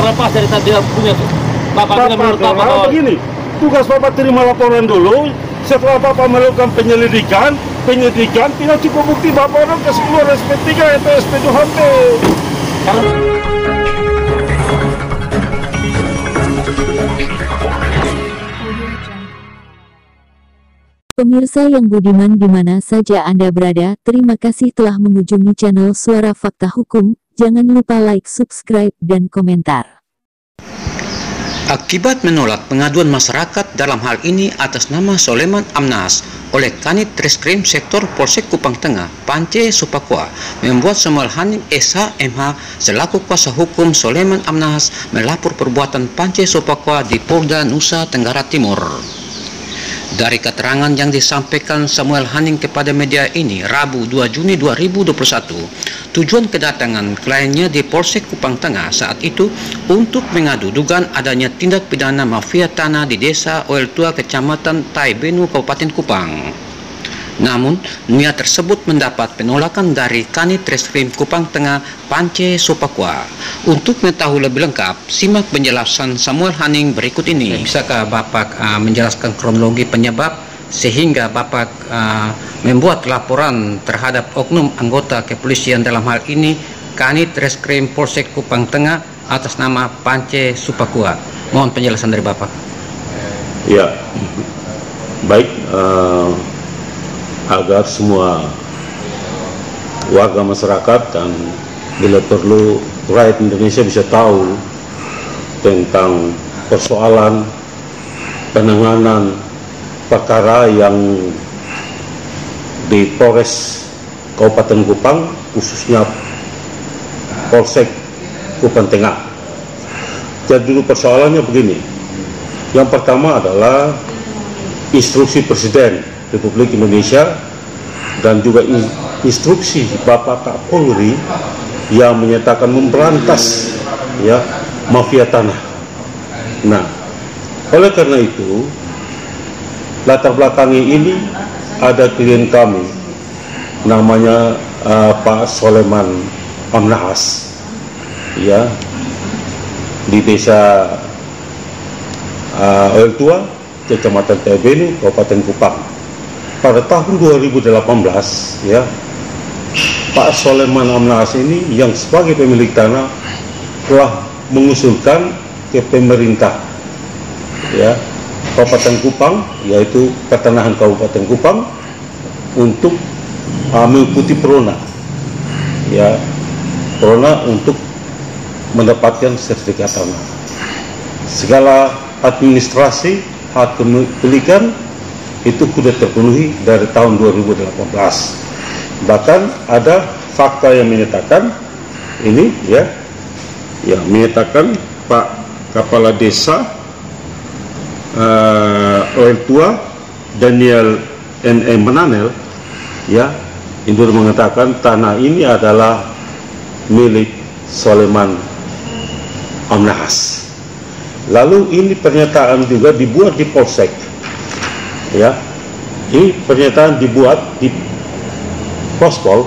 terlepas dari tadi punya Bapak menurut Bapak bahwa begini, tugas Bapak terima laporan dulu. Setelah Bapak melakukan penyelidikan tidak cukup bukti Bapak orang kasih keluar SP3 atau SP2HP. Pemirsa yang budiman di mana saja Anda berada, terima kasih telah mengunjungi channel Suara Fakta Hukum. Jangan lupa like, subscribe, dan komentar. Akibat menolak pengaduan masyarakat dalam hal ini atas nama Soleman Amnahas oleh Kanit Reskrim Sektor Polsek Kupang Tengah, Pance Supakua, membuat Samuel Haning SH MH selaku kuasa hukum Soleman Amnahas melapor perbuatan Pance Supakua di Polda Nusa Tenggara Timur. Dari keterangan yang disampaikan Samuel Haning kepada media ini Rabu 2 Juni 2021, tujuan kedatangan kliennya di Polsek Kupang Tengah saat itu untuk mengadu dugaan adanya tindak pidana mafia tanah di Desa Oel Tua, Kecamatan Taibenu, Kabupaten Kupang. Namun, niat tersebut mendapat penolakan dari Kanit Reskrim Kupang Tengah, Pance Supakua. Untuk mengetahui lebih lengkap, simak penjelasan Samuel Haning berikut ini. Bisakah Bapak menjelaskan kronologi penyebab sehingga Bapak membuat laporan terhadap oknum anggota kepolisian dalam hal ini Kanit Reskrim Polsek Kupang Tengah atas nama Pance Supakua? Mohon penjelasan dari Bapak. Ya, baik. Agar semua warga masyarakat dan bila perlu rakyat Indonesia bisa tahu tentang persoalan penanganan perkara yang di Polres Kabupaten Kupang, khususnya Polsek Kupang Tengah. Jadi dulu persoalannya begini. Yang pertama adalah instruksi Presiden Republik Indonesia dan juga instruksi Bapak Kapolri yang menyatakan memberantas ya mafia tanah. Nah, oleh karena itu latar belakangnya ini ada klien kami namanya Pak Soleman Amnahas ya di Desa Oel Tua, Kecamatan Taibenu, Kabupaten Kupang. Pada tahun 2018 ya, Pak Soleman Amnahas ini yang sebagai pemilik tanah telah mengusulkan ke pemerintah ya Kabupaten Kupang, yaitu Pertanahan Kabupaten Kupang, untuk mengikuti Prona ya, Prona untuk mendapatkan sertifikat tanah. Segala administrasi hak kepemilikan itu sudah terpenuhi dari tahun 2018. Bahkan ada fakta yang menyatakan ini ya menyatakan Pak Kepala Desa Oel Tua Daniel N.M. Menanel ya itu mengatakan tanah ini adalah milik Soleman Amnahas. Lalu ini pernyataan juga dibuat di Polsek ya, ini pernyataan dibuat di Pospol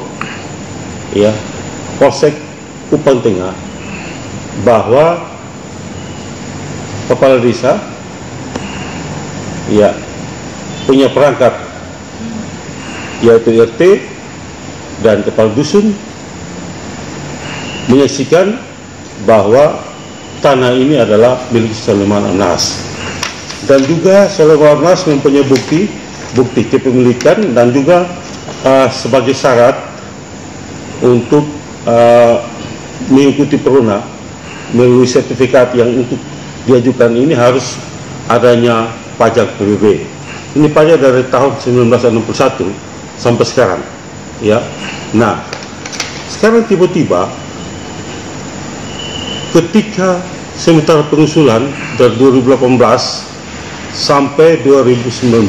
ya Polsek Kupang Tengah bahwa kepala desa ya punya perangkat yaitu RT dan kepala dusun menyaksikan bahwa tanah ini adalah milik Soleman Amnahas. Dan juga Soleman Amnahas mempunyai bukti kepemilikan dan juga sebagai syarat untuk mengikuti Prona melalui sertifikat yang untuk diajukan ini harus adanya pajak PBB. Ini pajak dari tahun 1961 sampai sekarang ya. Nah, sekarang tiba-tiba ketika sementara pengusulan dari 2018 sampai 2019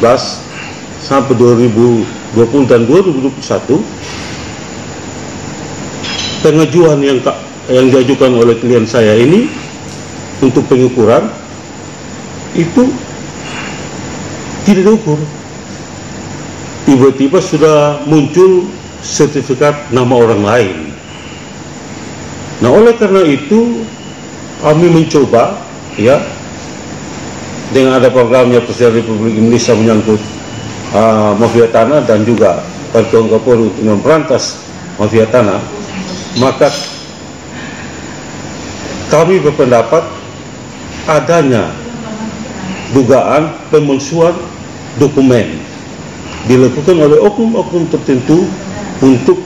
sampai 2020 dan 2021, pengajuan yang diajukan oleh klien saya ini untuk pengukuran itu tidak diukur. Tiba-tiba sudah muncul sertifikat nama orang lain. Nah, oleh karena itu kami mencoba, ya, dengan ada programnya Presiden Republik Indonesia menyangkut mafia tanah dan juga Bantuan Kapolri untuk memberantas mafia tanah, maka kami berpendapat adanya dugaan pemalsuan dokumen dilakukan oleh oknum-oknum tertentu untuk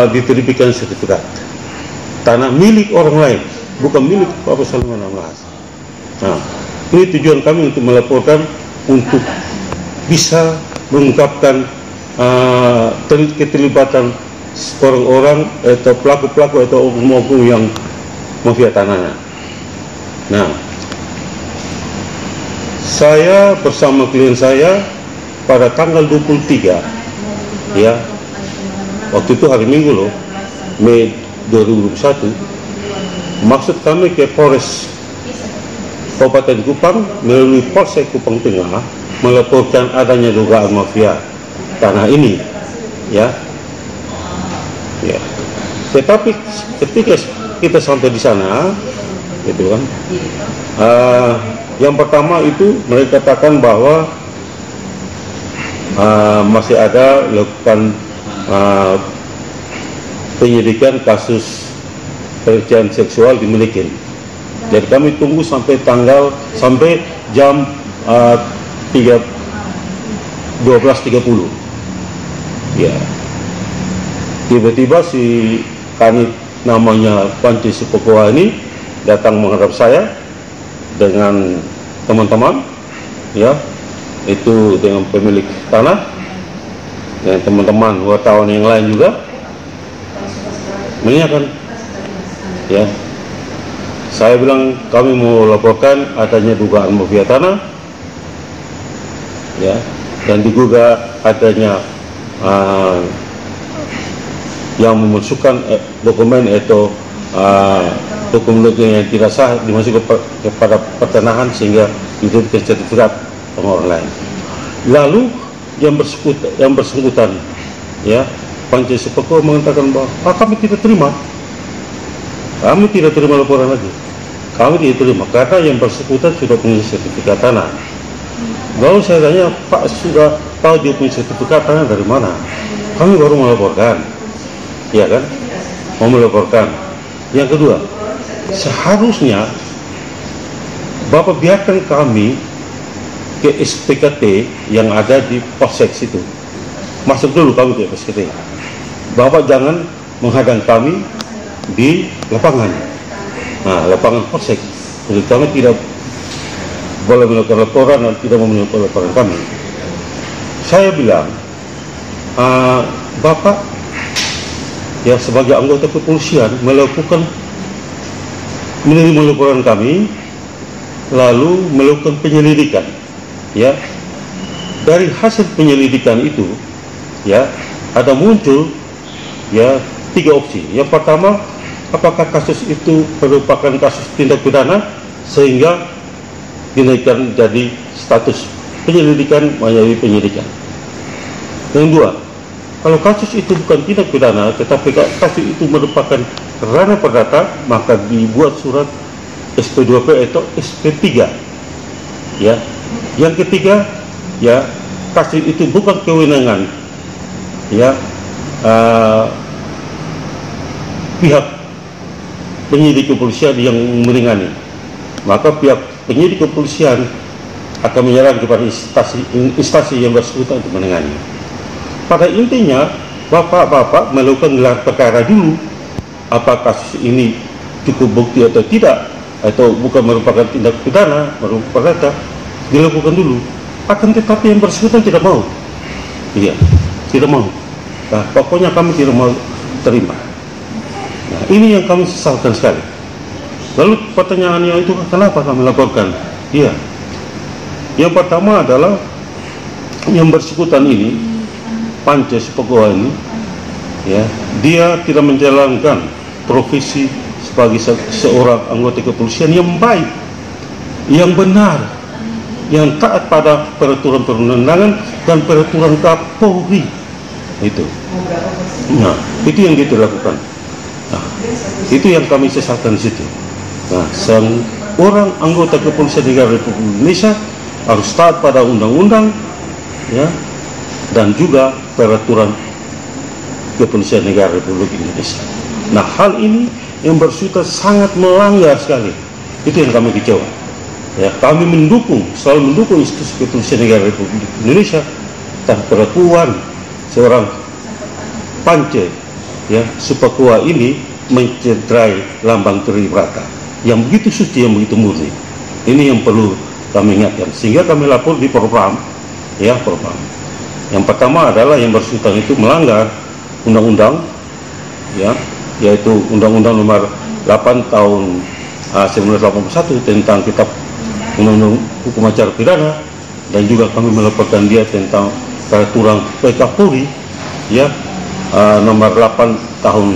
diterbitkan sertifikat tanah milik orang lain, bukan milik Bapak Sulaiman Amnas. Nah, ini tujuan kami untuk melaporkan, untuk bisa mengungkapkan keterlibatan orang-orang atau pelaku-pelaku atau oknum-oknum yang mafia tanahnya. Nah, saya bersama klien saya pada tanggal 23, ya, waktu itu hari Minggu loh, Mei 2021, maksud kami ke Polres Kabupaten Kupang melalui Polsek Kupang Tengah melaporkan adanya dugaan mafia tanah ini, ya. Tetapi ketika kita sampai di sana, gitu kan, yang pertama itu mereka katakan bahwa masih ada lakukan penyidikan kasus pelecehan seksual di Melikin. Jadi kami tunggu sampai jam 12.30. Ya, tiba-tiba si kanit namanya Panci Supakoa ini datang menghadap saya dengan teman-teman, ya, itu dengan pemilik tanah dan teman-teman wartawan yang lain juga, menanyakan, ya, saya bilang kami mau laporkan adanya dugaan mafia tanah, ya, dan diduga adanya yang memasukkan dokumen atau dokumen yang tidak sah dimasukkan kepada pertanahan sehingga diterbitkan sertifikat sama orang lain. Lalu yang bersangkutan, ya, Panci Supakoa mengatakan bahwa kami tidak terima laporan lagi. Kami tidak terima karena yang bersangkutan sudah punya sertifikat tanah. Lalu saya tanya, Pak, sudah tahu dia punya sertifikat tanah dari mana? Kami baru melaporkan, ya kan? Mau melaporkan. Yang kedua, seharusnya Bapak biarkan kami ke SPKT yang ada di Polsek situ. Masuk dulu kami ke SPKT. Bapak jangan menghadang kami di lapangan. Nah, lapangan Polsek. Jadi kami tidak boleh melakukan laporan dan tidak mau melakukan laporan kami. Saya bilang, Bapak, ya, sebagai anggota kepolisian menerima laporan kami, lalu melakukan penyelidikan, ya. Dari hasil penyelidikan itu, ya, ada muncul, ya, 3 opsi. Yang pertama, apakah kasus itu merupakan kasus tindak pidana sehingga dinaikkan jadi status penyelidikan menjadi penyidikan. Yang kedua, kalau kasus itu bukan tindak pidana tetapi kasus itu merupakan ranah perdata, maka dibuat surat SP2P atau SP3, ya. Yang ketiga, ya, kasus itu bukan kewenangan, ya, pihak penyidik kepolisian yang menangani, maka pihak penyidik kepolisian akan menyerahkan kepada instansi yang bersangkutan untuk menangani. Pada intinya, Bapak melakukan gelar perkara dulu, apakah kasus ini cukup bukti atau tidak, atau bukan merupakan tindak pidana, merupakan perdata, dilakukan dulu. Akan tetapi yang bersangkutan tidak mau, iya, tidak mau. Nah, pokoknya kami tidak mau terima. Nah, ini yang kami sesalkan sekali. Lalu pertanyaannya itu, kenapa kami laporkan? Iya, yang pertama adalah yang bersangkutan ini, Panci Supakoa ini, ya, dia tidak menjalankan profesi sebagai seorang anggota kepolisian yang baik, yang benar, yang taat pada peraturan perundangan dan peraturan Kapolri. Itu. Nah, itu yang dia lakukan. Nah, itu yang kami sesalkan di situ. Nah, seorang anggota kepolisian negara Republik Indonesia harus taat pada undang-undang, ya, dan juga peraturan kepolisian negara Republik Indonesia. Nah, hal ini yang bersifat sangat melanggar sekali. Itu yang kami kecewa. Ya, kami selalu mendukung institusi kepolisian negara Republik Indonesia, dan perlakuan seorang Pance, ya, Supakua ini mencederai lambang Tribrata yang begitu suci, yang begitu murni. Ini yang perlu kami ingatkan, sehingga kami lapor di Propam, ya, Propam. Yang pertama adalah yang bersangkutan itu melanggar undang-undang, ya, yaitu Undang-Undang Nomor 8 Tahun 1981 tentang Kitab Undang-Undang Hukum Acara Pidana, dan juga kami melaporkan dia tentang peraturan PK-Polri, ya, Nomor 8 Tahun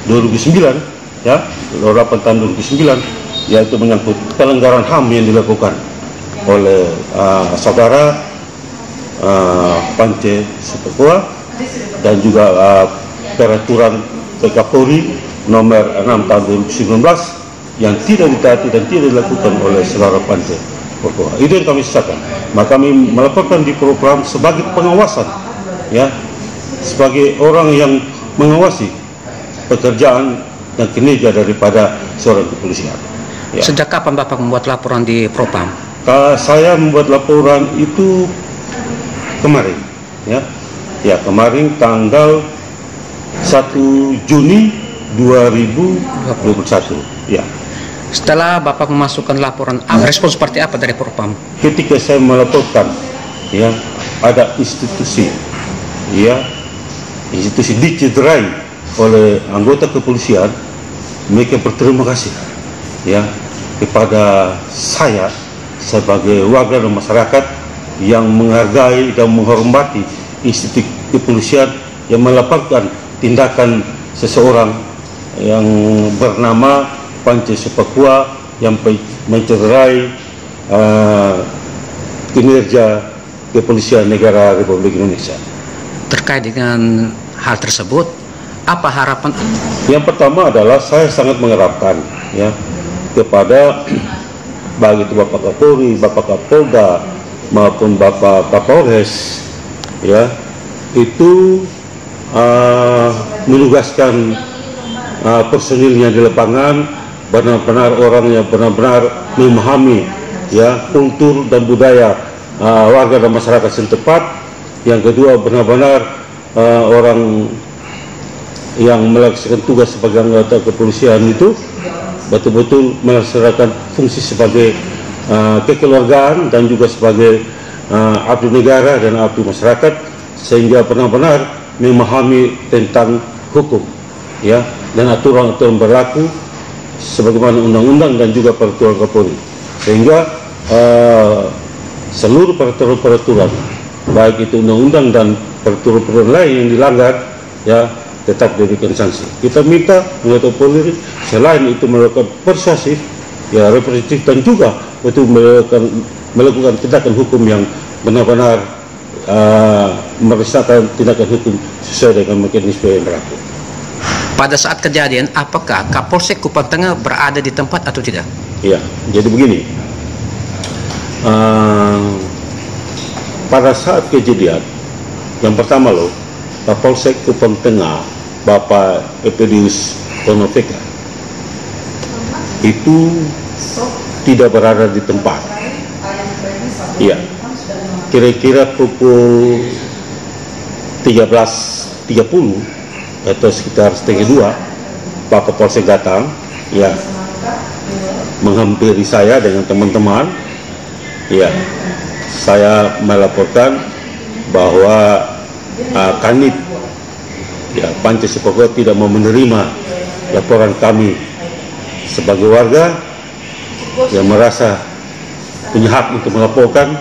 2009, ya, Nomor 8 Tahun 2009, yaitu menyangkut pelanggaran HAM yang dilakukan oleh saudara Pance Supakua, dan juga peraturan PK-Polri Nomor 6 Tahun 2019 yang tidak ditaati dan tidak dilakukan oleh saudara Pance Supakua. Itu yang kami sesalkan. Maka kami melaporkan di program sebagai pengawasan, ya, sebagai orang yang mengawasi pekerjaan dan kinerja daripada seorang kepolisian. Ya. Sejak kapan Bapak membuat laporan di Propam? Saya membuat laporan itu kemarin, ya, kemarin tanggal 1 Juni 2021, ya. Setelah Bapak memasukkan laporan, respon seperti apa dari Propam? Ketika saya melaporkan, ya, ada institusi, ya, institusi dicederai oleh anggota kepolisian, mereka berterima kasih, ya, kepada saya sebagai warga dan masyarakat yang menghargai dan menghormati institusi kepolisian yang melaporkan tindakan seseorang yang bernama Pance Supakua yang mencederai kinerja kepolisian negara Republik Indonesia. Terkait dengan hal tersebut, apa harapan? Yang pertama adalah saya sangat mengharapkan, ya, kepada baik itu Bapak Kapolri, Bapak Kapolda maupun Bapak Kapolres, ya, itu menugaskan personilnya di lapangan benar-benar orang yang benar-benar memahami, ya, kultur dan budaya warga dan masyarakat setempat. Yang kedua, benar-benar orang yang melaksanakan tugas sebagai anggota kepolisian itu betul-betul melaksanakan fungsi sebagai kekeluargaan dan juga sebagai abdi negara dan abdi masyarakat, sehingga benar-benar memahami tentang hukum, ya, dan aturan-aturan berlaku sebagaimana undang-undang dan juga peraturan Kapolri, sehingga seluruh peraturan-peraturan baik itu undang-undang dan peraturan lain yang dilanggar, ya, tetap diberikan sanksi. Kita minta anggota Polri selain itu melakukan persuasif, ya, representatif, dan juga betul melakukan tindakan hukum yang benar-benar merasakan tindakan hukum sesuai dengan mekanisme yang berlaku. Pada saat kejadian, apakah Kapolsek Kupang Tengah berada di tempat atau tidak? Ya, jadi begini. Pada saat kejadian, yang pertama loh, Kapolsek Kupang Tengah, Bapak Epedius Tonoveka, itu tidak berada di tempat. Iya, kira-kira pukul 13.30 atau sekitar setengah 2, Pak Kapolsek datang, ya, menghampiri saya dengan teman-teman. Ya, saya melaporkan bahwa Kanit, ya, Pance Supakua tidak mau menerima laporan kami sebagai warga yang merasa punya hak untuk melaporkan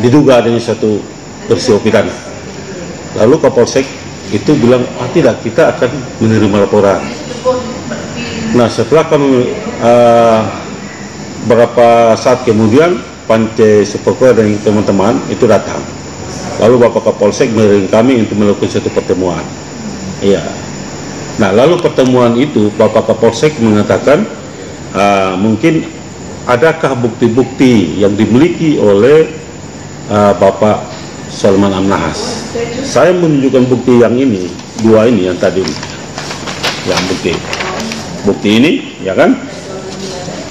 diduga adanya satu peristiwa pidana. Lalu Kapolsek itu bilang, tidak, kita akan menerima laporan. Nah, setelah kami berapa saat kemudian, Pance Supakua dan teman-teman itu datang. Lalu Bapak Kapolsek mengirim kami untuk melakukan satu pertemuan. Iya. Nah, lalu pertemuan itu Bapak Kapolsek mengatakan mungkin adakah bukti-bukti yang dimiliki oleh Bapak Soleman Amnahas. Saya menunjukkan bukti yang ini, dua ini yang tadi, yang bukti ini, ya kan?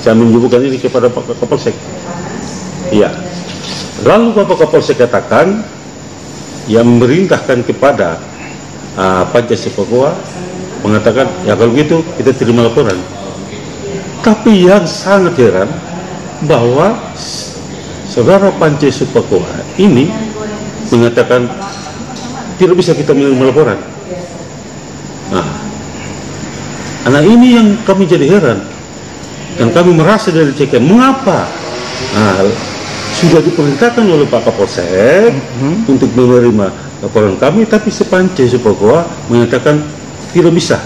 Saya menunjukkan ini kepada Pak Kapolsek. Iya. Lalu Bapak Kapolsek katakan yang memerintahkan kepada Panja Sepakoa mengatakan, ya kalau gitu kita terima laporan. Tapi yang sangat heran bahwa saudara Panja Sepakoa ini mengatakan tidak bisa kita menerima laporan. Nah, ini yang kami jadi heran dan kami merasa dari cekan mengapa sudah diperintahkan oleh Pak Kapolsek untuk menerima laporan kami, tapi Panja Sepakoa mengatakan tidak bisa,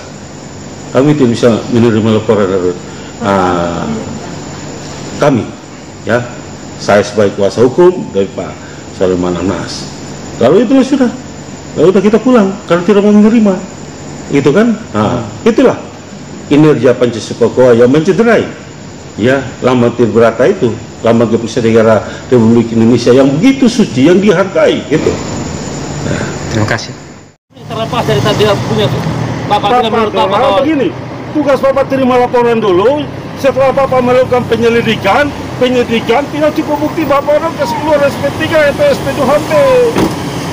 kami tidak bisa menerima laporan dari kami, ya. Saya sebagai kuasa hukum dari Pak Soleman Amnahas. Lalu itu sudah, lalu kita pulang karena tidak mau menerima, gitu kan? Itulah kinerja Panja Sepakoa yang mencederai, ya, lambang Tribrata itu, lambang keputusan negara Republik Indonesia yang begitu suci, yang dihargai, gitu. Terima kasih. Terlepas dari tadi punya Bapak menurut Bapak begini, tugas Bapak terima laporan dulu. Setelah Bapak melakukan penyelidikan tidak cukup bukti, Bapak orang kasih keluar SP3 atau SP2HP.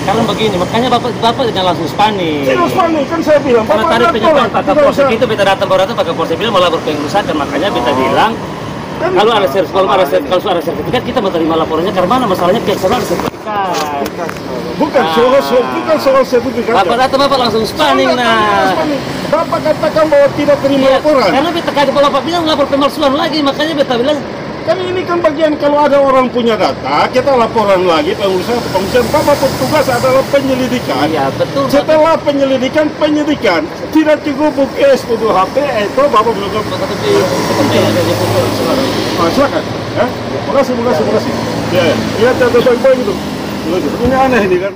Karena begini, makanya Bapak jangan langsung panik. Tidak panik, kan saya bilang. Karena tadi penyampaian Pak Kapolsek itu beta datang baru Pak Kapolsek bilang melapor pengurusan, makanya beta bilang kalau ada sertifikat kita mau terima laporannya, karena mana masalahnya pihak sana ada sertifikat. Bukan soal sertifikat. Bapak datang Bapak langsung spaning. Bapak katakan bahwa tidak terima laporan. Karena beta kaget kalau Bapak bilang lapor pemalsuan lagi, makanya beta bilang kan ini kan bagian kalau ada orang punya data, kita laporan lagi pengurusan. Bapak tugas adalah penyelidikan. Iya, betul. Setelah penyidikan tidak cukup bukti SP2HP, itu Bapak melakukan. Silakan. Makasih. Ya, baik-baik itu. Ini aneh ini kan.